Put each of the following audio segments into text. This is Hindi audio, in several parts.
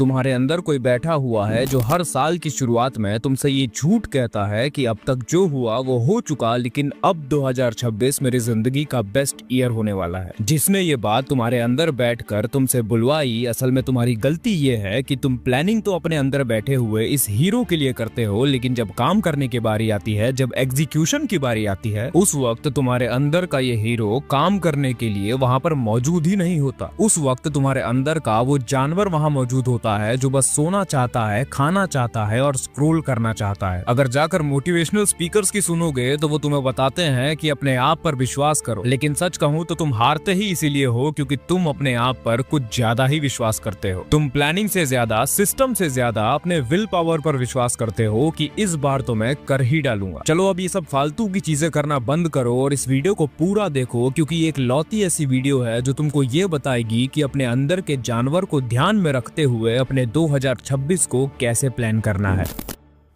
तुम्हारे अंदर कोई बैठा हुआ है जो हर साल की शुरुआत में तुमसे ये झूठ कहता है कि अब तक जो हुआ वो हो चुका, लेकिन अब 2026 मेरी जिंदगी का बेस्ट ईयर होने वाला है। जिसने ये बात तुम्हारे अंदर बैठकर तुमसे बुलवाई, असल में तुम्हारी गलती ये है कि तुम प्लानिंग तो अपने अंदर बैठे हुए इस हीरो के लिए करते हो, लेकिन जब काम करने की बारी आती है, जब एग्जीक्यूशन की बारी आती है, उस वक्त तुम्हारे अंदर का ये हीरो काम करने के लिए वहां पर मौजूद ही नहीं होता। उस वक्त तुम्हारे अंदर का वो जानवर वहां मौजूद होता है जो बस सोना चाहता है, खाना चाहता है और स्क्रॉल करना चाहता है। अगर जाकर मोटिवेशनल स्पीकर्स की सुनोगे तो वो तुम्हें बताते हैं कि अपने आप पर विश्वास करो, लेकिन सच कहूं तो तुम हारते ही इसीलिए हो क्योंकि तुम अपने आप पर कुछ ज्यादा ही विश्वास करते हो। तुम प्लानिंग से ज्यादा, सिस्टम से ज्यादा अपने विल पावर पर विश्वास करते हो कि इस बार तो मैं कर ही डालूंगा। चलो अब ये सब फालतू की चीजें करना बंद करो और इस वीडियो को पूरा देखो, क्योंकि ये एक लौती ऐसी वीडियो है जो तुमको ये बताएगी कि अपने अंदर के जानवर को ध्यान में रखते हुए अपने 2026 को कैसे प्लान करना है।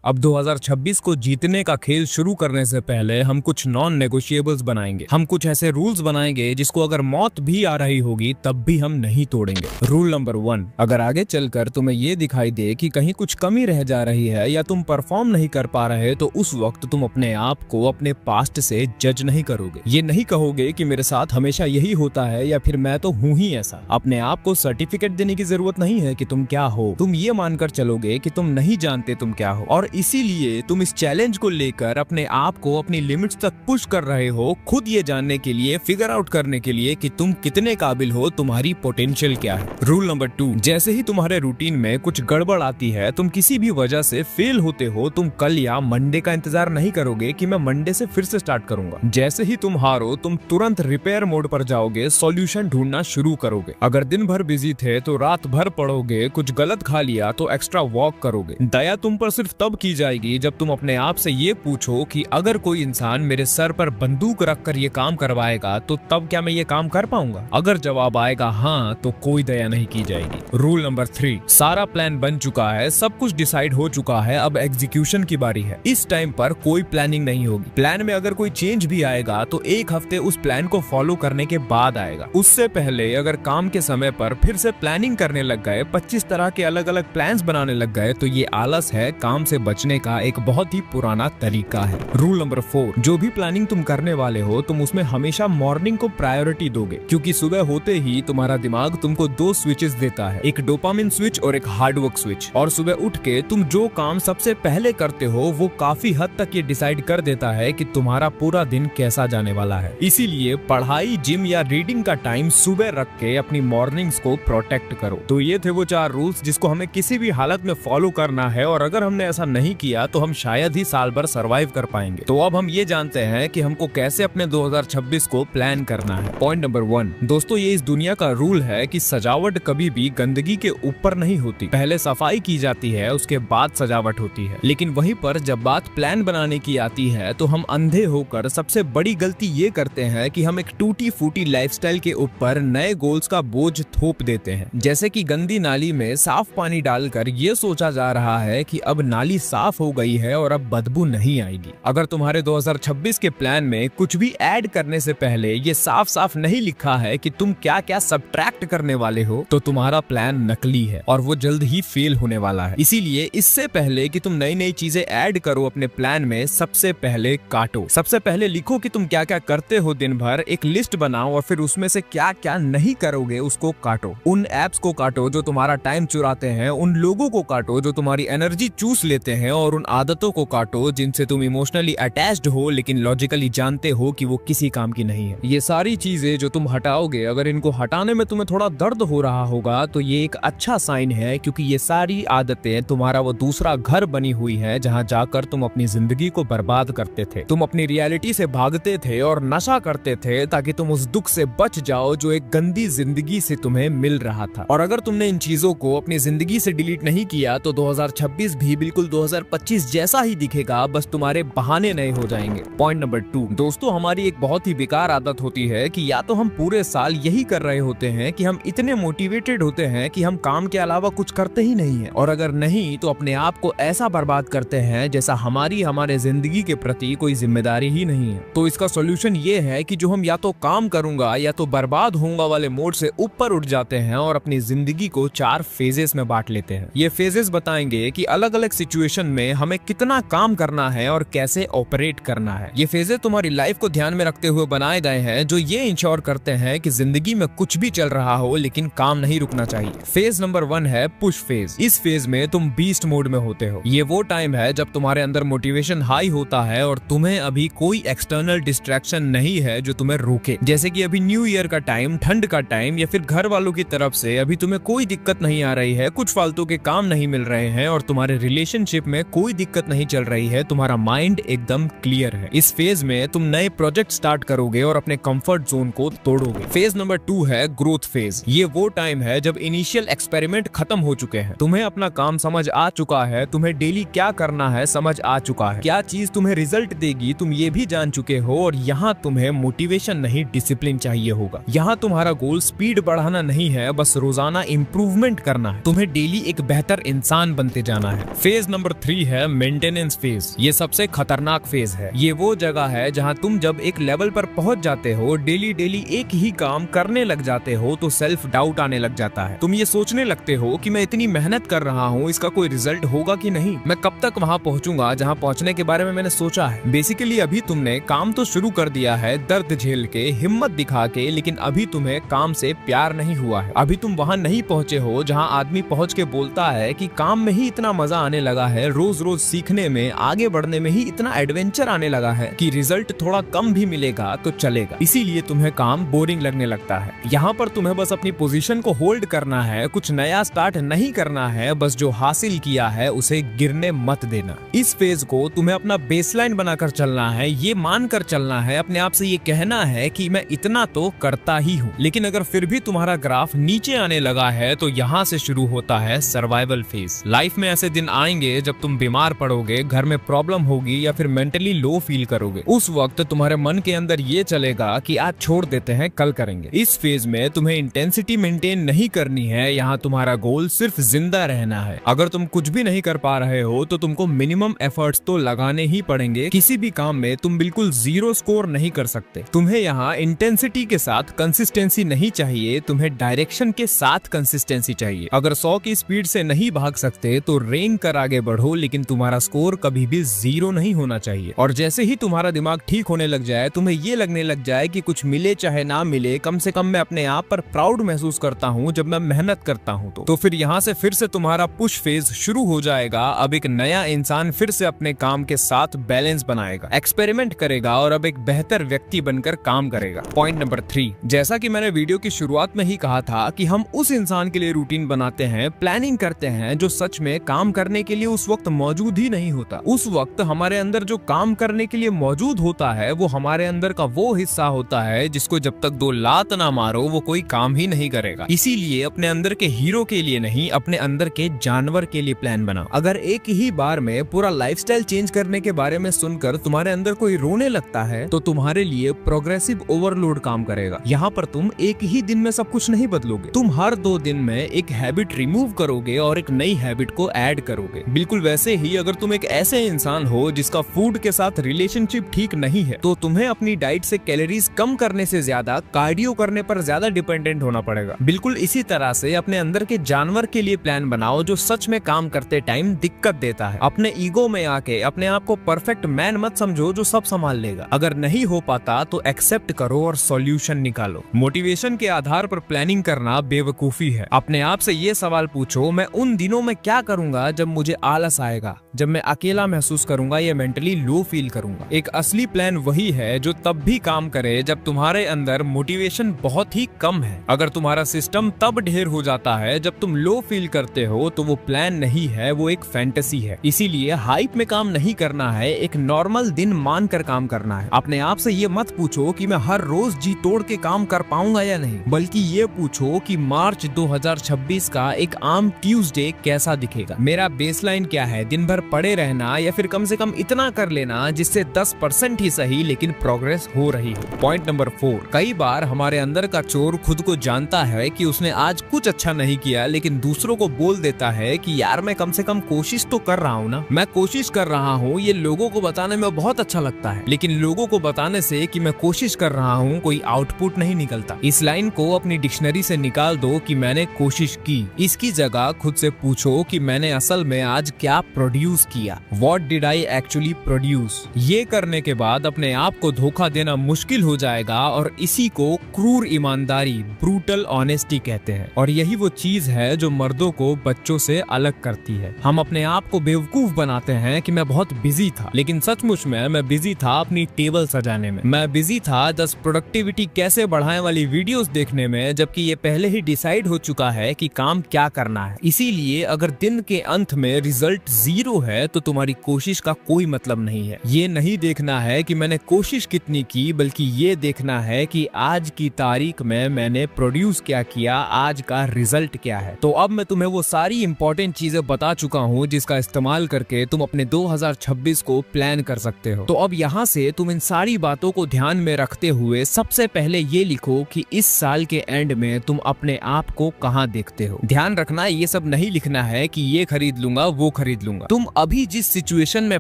अब 2026 को जीतने का खेल शुरू करने से पहले हम कुछ नॉन नेगोशिएबल्स बनाएंगे। हम कुछ ऐसे रूल्स बनाएंगे जिसको अगर मौत भी आ रही होगी तब भी हम नहीं तोड़ेंगे। रूल नंबर 1, अगर आगे चलकर तुम्हें ये दिखाई दे कि कहीं कुछ कमी रह जा रही है या तुम परफॉर्म नहीं कर पा रहे, तो उस वक्त तुम अपने आप को अपने पास्ट से जज नहीं करोगे। ये नहीं कहोगे कि मेरे साथ हमेशा यही होता है या फिर मैं तो हूँ ही ऐसा। अपने आप को सर्टिफिकेट देने की जरूरत नहीं है कि तुम क्या हो। तुम ये मानकर चलोगे कि तुम नहीं जानते तुम क्या हो, और इसीलिए तुम इस चैलेंज को लेकर अपने आप को अपनी लिमिट्स तक पुश कर रहे हो, खुद ये जानने के लिए, फिगर आउट करने के लिए कि तुम कितने काबिल हो, तुम्हारी पोटेंशियल क्या है। रूल नंबर 2, जैसे ही तुम्हारे रूटीन में कुछ गड़बड़ आती है, तुम किसी भी वजह से फेल होते हो, तुम कल या मंडे का इंतजार नहीं करोगे कि मैं मंडे से फिर से स्टार्ट करूंगा। जैसे ही तुम हारो, तुम तुरंत रिपेयर मोड पर जाओगे, सॉल्यूशन ढूंढना शुरू करोगे। अगर दिन भर बिजी थे तो रात भर पढ़ोगे, कुछ गलत खा लिया तो एक्स्ट्रा वॉक करोगे। दया तुम पर सिर्फ तब की जाएगी जब तुम अपने आप से ये पूछो कि अगर कोई इंसान मेरे सर पर बंदूक रखकर ये काम करवाएगा तो तब क्या मैं ये काम कर पाऊंगा? अगर जवाब आएगा हाँ, तो कोई दया नहीं की जाएगी। रूल नंबर 3, सारा प्लान बन चुका है, सब कुछ डिसाइड हो चुका है, अब एग्जीक्यूशन की बारी है। इस टाइम पर कोई प्लानिंग नहीं होगी। प्लान में अगर कोई चेंज भी आएगा तो एक हफ्ते उस प्लान को फॉलो करने के बाद आएगा। उससे पहले अगर काम के समय पर फिर से प्लानिंग करने लग गए, 25 तरह के अलग अलग प्लान्स बनाने लग गए, तो ये आलस है, काम से बचने का एक बहुत ही पुराना तरीका है। रूल नंबर 4, जो भी प्लानिंग तुम करने वाले हो तुम उसमें हमेशा मॉर्निंग को प्रायोरिटी दोगे, क्योंकि सुबह होते ही तुम्हारा दिमाग तुमको 2 स्विचेस देता है, एक डोपामिन स्विच और एक हार्डवर्क स्विच। और सुबह उठ के तुम जो काम सबसे पहले करते हो वो काफी हद तक ये डिसाइड कर देता है कि तुम्हारा पूरा दिन कैसा जाने वाला है। इसीलिए पढ़ाई, जिम या रीडिंग का टाइम सुबह रख के अपनी मॉर्निंग्स को प्रोटेक्ट करो। तो ये थे वो 4 रूल्स जिसको हमें किसी भी हालत में फॉलो करना है, और अगर हमने ऐसा नहीं किया तो हम शायद ही साल भर सरवाइव कर पाएंगे। तो अब हम ये जानते हैं कि हमको कैसे अपने 2026 को प्लान करना है। पॉइंट नंबर 1, दोस्तों ये इस दुनिया का रूल है कि सजावट कभी भी गंदगी के ऊपर नहीं होती। पहले सफाई की जाती है, उसके बाद सजावट होती है। लेकिन वहीं पर जब बात प्लान बनाने की आती है तो हम अंधे होकर सबसे बड़ी गलती ये करते हैं कि हम एक टूटी फूटी लाइफस्टाइल के ऊपर नए गोल्स का बोझ थोप देते हैं। जैसे कि गंदी नाली में साफ पानी डालकर ये सोचा जा रहा है कि अब नाली साफ हो गई है और अब बदबू नहीं आएगी। अगर तुम्हारे 2026 के प्लान में कुछ भी ऐड करने से पहले ये साफ साफ नहीं लिखा है कि तुम क्या क्या सब्ट्रैक्ट करने वाले हो, तो तुम्हारा प्लान नकली है और वो जल्द ही फेल होने वाला है। इसीलिए इससे पहले कि तुम नई नई चीजें ऐड करो अपने प्लान में, सबसे पहले काटो। सबसे पहले लिखो कि तुम क्या क्या करते हो दिन भर, एक लिस्ट बनाओ और फिर उसमें से क्या क्या नहीं करोगे उसको काटो। उन एप्स को काटो जो तुम्हारा टाइम चुराते हैं, उन लोगों को काटो जो तुम्हारी एनर्जी चूस लेते हैं, और उन आदतों को काटो जिनसे तुम इमोशनली अटैच्ड हो लेकिन लॉजिकली जानते हो कि वो किसी काम की नहीं है। ये सारी चीजें जो तुम हटाओगे, अगर इनको हटाने में तुम्हें थोड़ा दर्द हो रहा होगा तो ये एक अच्छा साइन है, क्योंकि ये सारी आदतें तुम्हारा वो दूसरा घर बनी हुई है जहां जाकर तुम अपनी जिंदगी को बर्बाद करते थे। तुम अपनी रियलिटी से भागते थे और नशा करते थे ताकि तुम उस दुख से बच जाओ जो एक गंदी जिंदगी से तुम्हें मिल रहा था। और अगर तुमने इन चीजों को अपनी जिंदगी से डिलीट नहीं किया तो 2026 भी बिल्कुल 2025 जैसा ही दिखेगा, बस तुम्हारे बहाने नए हो जाएंगे। पॉइंट नंबर 2, दोस्तों हमारी एक बहुत ही बेकार आदत होती है कि या तो हम पूरे साल यही कर रहे होते हैं कि हम इतने मोटिवेटेड होते हैं कि हम काम के अलावा कुछ करते ही नहीं है, और अगर नहीं तो अपने आप को ऐसा बर्बाद करते हैं जैसा हमारे जिंदगी के प्रति कोई जिम्मेदारी ही नहीं है। तो इसका सॉल्यूशन ये है कि जो हम या तो काम करूंगा या तो बर्बाद होऊंगा वाले मोड से ऊपर उठ जाते हैं और अपनी जिंदगी को 4 फेजेस में बांट लेते हैं। ये फेजेस बताएंगे कि अलग अलग सिचुएशन में हमें कितना काम करना है और कैसे ऑपरेट करना है। ये फेजेस तुम्हारी लाइफ को ध्यान में रखते हुए बनाए गए हैं, जो ये इंश्योर करते हैं कि जिंदगी में कुछ भी चल रहा हो लेकिन काम नहीं रुकना चाहिए। फेज नंबर 1 है पुश फेज। इस फेज में तुम बीस्ट मोड में होते हो। ये वो टाइम है जब तुम्हारे अंदर मोटिवेशन हाई होता है और तुम्हें अभी कोई एक्सटर्नल डिस्ट्रैक्शन नहीं है जो तुम्हें रोके। जैसे कि अभी न्यू ईयर का टाइम, ठंड का टाइम, या फिर घर वालों की तरफ से अभी तुम्हें कोई दिक्कत नहीं आ रही है, कुछ फालतू के काम नहीं मिल रहे हैं और तुम्हारे रिलेशनशिप में कोई दिक्कत नहीं चल रही है, तुम्हारा माइंड एकदम क्लियर है। इस फेज में तुम नए प्रोजेक्ट स्टार्ट करोगे और अपने कंफर्ट जोन को तोड़ोगे। फेज नंबर 2 है ग्रोथ फेज। ये वो टाइम है जब इनिशियल एक्सपेरिमेंट खत्म हो चुके हैं, तुम्हें अपना काम समझ आ चुका है, तुम्हें डेली क्या करना है समझ आ चुका है, क्या चीज तुम्हें रिजल्ट देगी तुम ये भी जान चुके हो, और यहाँ तुम्हें मोटिवेशन नहीं डिसिप्लिन चाहिए होगा। यहाँ तुम्हारा गोल स्पीड बढ़ाना नहीं है, बस रोजाना इंप्रूवमेंट करना है, तुम्हें डेली एक बेहतर इंसान बनते जाना है। फेज नंबर 3 है मेंटेनेंस फेज। ये सबसे खतरनाक फेज है। ये वो जगह है जहाँ तुम जब एक लेवल पर पहुंच जाते हो, डेली एक ही काम करने लग जाते हो, तो सेल्फ डाउट आने लग जाता है। तुम ये सोचने लगते हो कि मैं इतनी मेहनत कर रहा हूँ, इसका कोई रिजल्ट होगा कि नहीं, मैं कब तक वहाँ पहुँचूंगा जहाँ पहुँचने के बारे में मैंने सोचा है। बेसिकली अभी तुमने काम तो शुरू कर दिया है, दर्द झेल के, हिम्मत दिखा के, लेकिन अभी तुम्हें काम से प्यार नहीं हुआ है। अभी तुम वहाँ नहीं पहुँचे हो जहाँ आदमी पहुँच के बोलता है कि काम में ही इतना मजा आने लगा है, रोज रोज सीखने में, आगे बढ़ने में ही इतना एडवेंचर आने लगा है कि रिजल्ट थोड़ा कम भी मिलेगा तो चलेगा, इसीलिए तुम्हें काम बोरिंग लगने लगता है। यहाँ पर तुम्हें बस अपनी पोजीशन को होल्ड करना है, कुछ नया स्टार्ट नहीं करना है, बस जो हासिल किया है उसे गिरने मत देना। इस फेज को तुम्हें अपना बेसलाइन बनाकर चलना है, ये मानकर चलना है, अपने आप से ये कहना है कि मैं इतना तो करता ही हूँ। लेकिन अगर फिर भी तुम्हारा ग्राफ नीचे आने लगा है तो यहाँ से शुरू होता है सर्वाइवल फेज। लाइफ में ऐसे दिन आएंगे जब तुम बीमार पड़ोगे, घर में प्रॉब्लम होगी या फिर मेंटली लो फील करोगे। उस वक्त तुम्हारे मन के अंदर ये चलेगा कि आज छोड़ देते हैं, कल करेंगे। इस फेज में तुम्हें इंटेंसिटी मेंटेन नहीं करनी है, यहाँ तुम्हारा गोल सिर्फ जिंदा रहना है। अगर तुम कुछ भी नहीं कर पा रहे हो तो तुमको मिनिमम एफर्ट्स तो लगाने ही पड़ेंगे। किसी भी काम में तुम बिल्कुल 0 स्कोर नहीं कर सकते। तुम्हें यहाँ इंटेंसिटी के साथ कंसिस्टेंसी नहीं चाहिए, तुम्हें डायरेक्शन के साथ कंसिस्टेंसी चाहिए। अगर 100 की स्पीड से नहीं भाग सकते तो रेंग कर आगे बढ़ो, लेकिन तुम्हारा स्कोर कभी भी 0 नहीं होना चाहिए। और जैसे ही तुम्हारा दिमाग ठीक होने लग जाए, तुम्हें ये लगने लग जाए कि कुछ मिले चाहे ना मिले, कम से कम मैं अपने आप पर प्राउड महसूस करता हूँ जब मैं मेहनत करता हूँ, तो फिर यहाँ से फिर से तुम्हारा पुश फेज शुरू हो जाएगा। अब एक नया इंसान फिर से अपने काम के साथ बैलेंस बनाएगा, एक्सपेरिमेंट करेगा और अब एक बेहतर व्यक्ति बनकर काम करेगा। पॉइंट नंबर 3, जैसा कि मैंने वीडियो की शुरुआत में ही कहा था कि हम उस इंसान के लिए रूटीन बनाते हैं, प्लानिंग करते हैं जो सच में काम करने के लिए उस वक्त मौजूद ही नहीं होता। उस वक्त हमारे अंदर जो काम करने के लिए मौजूद होता है वो हमारे अंदर का वो हिस्सा होता है जिसको जब तक 2 लात ना मारो वो कोई काम ही नहीं करेगा। इसीलिए अपने अंदर के हीरो के लिए नहीं, अपने अंदर के जानवर के लिए प्लान बनाओ। अगर एक ही बार में पूरा लाइफस्टाइल चेंज करने के बारे में सुनकर तुम्हारे अंदर कोई रोने लगता है तो तुम्हारे लिए प्रोग्रेसिव ओवरलोड काम करेगा। यहाँ पर तुम एक ही दिन में सब कुछ नहीं बदलोगे, तुम हर 2 दिन में एक हैबिट रिमूव करोगे और एक नई हैबिट को ऐड करोगे। बिल्कुल वैसे ही अगर तुम एक ऐसे इंसान हो जिसका फूड के साथ रिलेशनशिप ठीक नहीं है तो तुम्हें अपनी डाइट से कैलोरीज कम करने से ज्यादा कार्डियो करने पर ज्यादा डिपेंडेंट होना पड़ेगा। बिल्कुल इसी तरह से अपने अंदर के जानवर के लिए प्लान बनाओ जो सच में काम करते टाइम दिक्कत देता है। अपने ईगो में आके अपने आप को परफेक्ट मैन मत समझो जो सब संभाल लेगा। अगर नहीं हो पाता तो एक्सेप्ट करो और सॉल्यूशन निकालो। मोटिवेशन के आधार पर प्लानिंग करना बेवकूफी है। अपने आप से ये सवाल पूछो, मैं उन दिनों में क्या करूंगा जब मुझे आलस आएगा, जब मैं अकेला महसूस करूंगा या मेंटली लो फील करूंगा। एक असली प्लान वही है जो तब भी काम करे जब तुम्हारे अंदर मोटिवेशन बहुत ही कम है। अगर तुम्हारा सिस्टम तब ढेर हो जाता है जब तुम लो फील करते हो तो वो प्लान नहीं है, वो एक फैंटेसी है। इसीलिए हाइप में काम नहीं करना है, एक नॉर्मल दिन मानकर काम करना है। अपने आप से ये मत पूछो कि मैं हर रोज जी तोड़ के काम कर पाऊंगा या नहीं, बल्कि ये पूछो कि मार्च 2026 का एक आम ट्यूसडे कैसा दिखेगा। मेरा बेसलाइन क्या है, दिन भर पड़े रहना या फिर कम से कम इतना कर लेना जिससे 10% ही सही लेकिन प्रोग्रेस हो रही हो। पॉइंट नंबर 4, कई बार हमारे अंदर का चोर खुद को जानता है कि उसने आज कुछ अच्छा नहीं किया, लेकिन दूसरों को बोल देता है कि यार मैं कम से कम कोशिश तो कर रहा हूँ ना, मैं कोशिश कर रहा हूँ। ये लोगों को बताने में बहुत अच्छा लगता है, लेकिन लोगों को बताने से कि मैं कोशिश कर रहा हूँ कोई आउटपुट नहीं निकलता। इस लाइन को अपनी डिक्शनरी से निकाल दो कि मैंने कोशिश की। इसकी जगह खुद से पूछो कि मैंने असल में आज क्या प्रोड्यूस किया। What did I actually produce? ये करने के बाद अपने आप को धोखा देना मुश्किल हो जाएगा और इसी को क्रूर ईमानदारी, ब्रूटल ऑनेस्टी कहते हैं। और यही वो चीज है जो मर्दों को बच्चों से अलग करती है। हम अपने आप को बेवकूफ बनाते हैं कि मैं बहुत बिजी था, लेकिन सचमुच में मैं बिजी था अपनी टेबल सजाने में। मैं बिजी था 10 प्रोडक्टिविटी कैसे बढ़ाएं वाली वीडियोस देखने में, जबकि ये पहले ही डिसाइड हो चुका है कि काम क्या करना है। इसीलिए अगर दिन के अंत में रिजल्ट 0 है तो तुम्हारी कोशिश का कोई मतलब नहीं है। ये नहीं देखना है कि मैंने कोशिश कितनी की, बल्कि ये देखना है कि आज की तारीख में मैंने प्रोड्यूस क्या किया, आज का रिजल्ट क्या है। तो अब मैं तुम्हें वो सारी इंपॉर्टेंट चीजें बता चुका हूँ जिसका इस्तेमाल करके तुम अपने 2026 को प्लान कर सकते हो। तो अब यहाँ से तुम इन सारी बातों को ध्यान में रखते हुए सबसे पहले ये लिखो कि इस साल के एंड में तुम अपने आप को कहाँ देखते हो। ध्यान रखना, ये सब नहीं लिखना है कि ये खरीद लूंगा वो खरीद लूंगा। तुम अभी जिस सिचुएशन में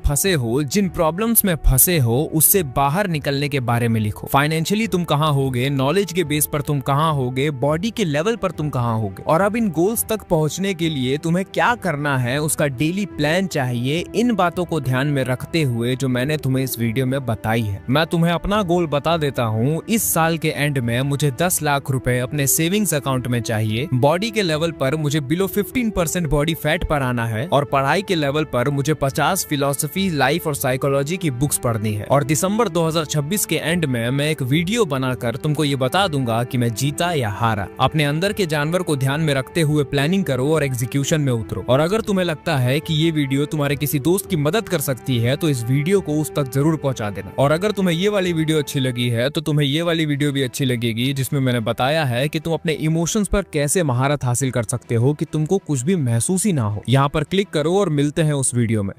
फंसे हो, जिन प्रॉब्लम्स में फंसे हो, उससे बाहर निकलने के बारे में लिखो। फाइनेंशियली तुम कहाँ होगे, नॉलेज के बेस पर तुम कहाँ होगे, बॉडी के लेवल पर तुम कहाँ होगे, और अब इन गोल्स तक पहुंचने के लिए तुम्हें क्या करना है उसका डेली प्लान चाहिए। इन बातों को ध्यान में रखते हुए जो मैंने तुम्हें इस वीडियो में बताई है। मैं तुम्हें अपना गोल बता देता हूँ। इस साल के एंड में मुझे 10 लाख रुपए अपने सेविंग्स अकाउंट में चाहिए। बॉडी के लेवल पर मुझे बिलो 15% बॉडी फैट पर आना है, और पढ़ाई के लेवल पर मुझे 50 फिलॉसफी, लाइफ और साइकोलॉजी की बुक्स पढ़नी है। और दिसंबर 2026 के एंड में मैं एक वीडियो बनाकर तुमको ये बता दूंगा कि मैं जीता या हारा। अपने अंदर के जानवर को ध्यान में रखते हुए प्लानिंग करो और एग्जीक्यूशन में उतरो। और अगर तुम्हें लगता है कि ये वीडियो तुम्हारे किसी दोस्त की मदद कर सकती है तो इस वीडियो को उस तक जरूर पहुंचा देना। और अगर तुम्हें ये वाली वीडियो अच्छी लगी है तो तुम्हें ये वाली वीडियो भी अच्छी लगेगी, जिसमें मैंने बताया है कि तुम अपने इमोशंस पर कैसे महारत हासिल कर सकते हो कि तुमको कुछ भी महसूस ही ना हो। यहाँ पर क्लिक करो और मिलते हैं उस वीडियो में।